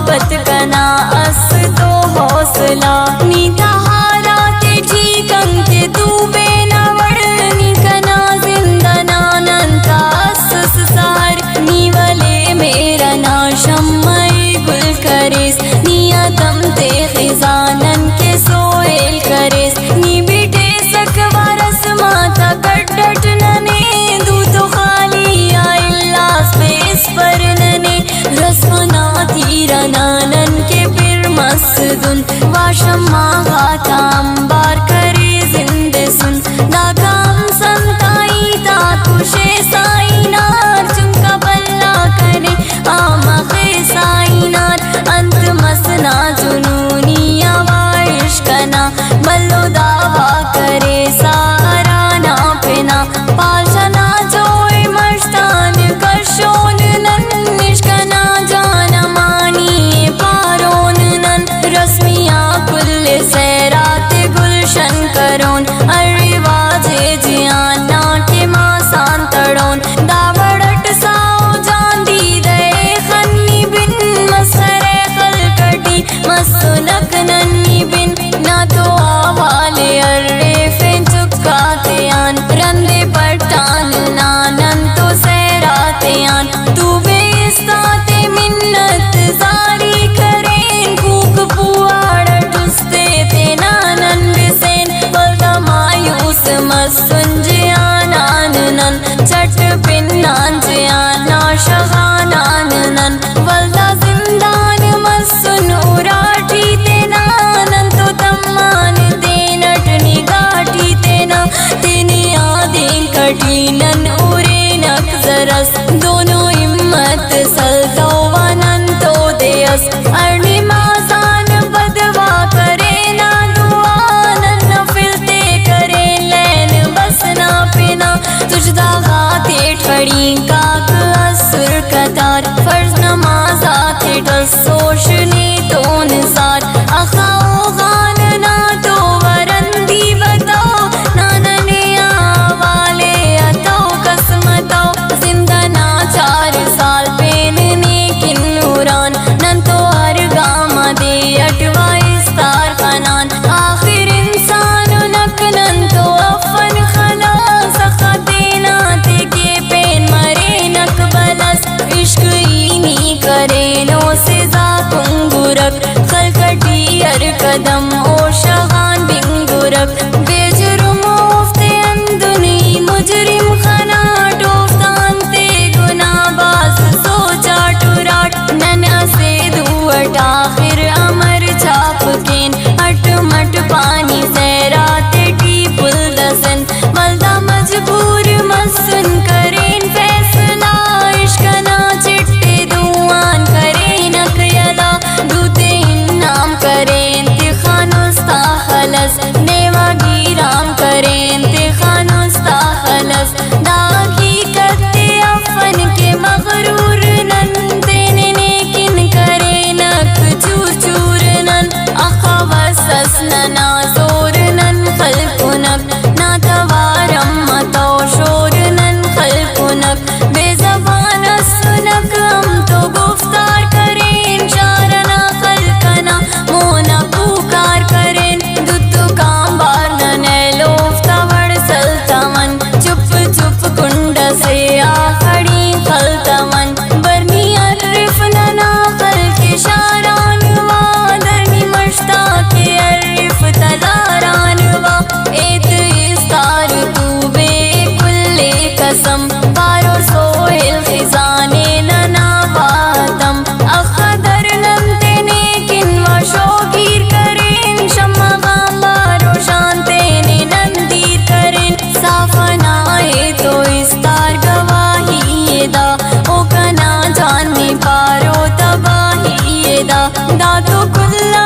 मोहब्बत कना अस तो हौसला नीता हारा ते ठीकं ते डूबे न वड़नी कना जिंदना नंता अस सहर नीवले मेरा ना शम्मई गुल करेस नियतम ते खिजानन के सोहेल करेस नी बिटे सकवारस माता कटट नने दू तो खाली आइल्ला स्पेस पर नने रस्मना तीरनानन के फिर मस्दुन वाशम्मा गाता अंबार करे जिंदे सुन दागाम संताई ता तुशे साइनार चुमका बल्ला करे आमखे साइनार अंत मसना जुनूनिया वाइश कना बल्लो दावा करे सारा ना पिना पालना जोए मस्तान कशोन नन निष्कना जाना मानी पारोन नन रस्मिया कुल सैरात गुलशन करोन अरिवाजे जियाना के मासान तड़ोन दावड़ट साओ जांदी दे खन्नी बिन मसरे खलकटी मसुलक नन्नी बिन ना तो आवाले अर्रे फिन चुकाते आन रंदे पटान नानन तो सैराते आन तू बेस्ताते मिन्नत जारी करें भूख पुआड़ टुस्ते ते नानन बिसेन बल्दा मायूस मसुन जियानान नन चट पिन्नान जियाना शगानान नन वल्दा जिंदान मसुन उराठी ते नानन तो तम्मान देनट निगाठी तेना तेने आदेन कठिनन उरे नक जरस दोनों हिम्मत सलतो वनन तो देयस अर्णी मासान बदवा करे ना दुआनन नफिलते करे लैन बसना पिना तुझदा गाते ठड़ी काक असुर कतार फर्ज नमाजाते डसोशनी तो निसार अखाओ गान ना तो वरंदी बताओ नानने आवाले अताओ कसमताओ जिंदना 4 साल पेनने किन नूरान नन तो हर गामा दे अटवा इस्तार खनान आखिर इंसान नक नन तो अफन खला सखा देना ते के पेन मरे नक बलस इश्क इनी करे नो से जाकुंगुरक खलकटी अर कदम ओ शगान बिंगुरक बेजुर्म मुफ्ते अंदुनी मुजरिम खना टोफ्तान ते गुनाबाज सोचा टुराट नन असे दुअट आखिर अमर छाप केन अटमट पानी जहरा ते टीपुल दसन मल्दा मजबूर मसन करेन फैसला इश्कना चिट्टे दुआन करेन अकयला दूते इन्नाम करेन तिखानुस्ता खलस नेवा गिराम करेन तिखानुस्ता खलस दागी कत्ते अफन के मगरूर नन देने नेकिन करेनक चूर चूर नन अखवसस नना जोर नन खलकुनक ना तवारम मतो शोर नन खलकुनक बेजबान सुनक हम तो गुफ्तार करें शारना खलकना मोना पुकार करें दुत्तु काम बार नने लोफ्ता वड़ सल्तमन चुप चुप कुंड से आखड़ी खलतमन बरनी अर्रिफ नना खल के शारान वादरनी मश्ता के अर्रिफ तलारान वा एत इस्तार तू बे कुल्ले कसम पारो सोहेल खिजाने नना पातम अखदर नंते नेकिन व शोगीर करें शम्मा गांबारो शांते ने नंदीर करें साफनाए तो इस्तार गवाही ये दा ओ कना जान में पारो तबाही ये दा तो कुल्ला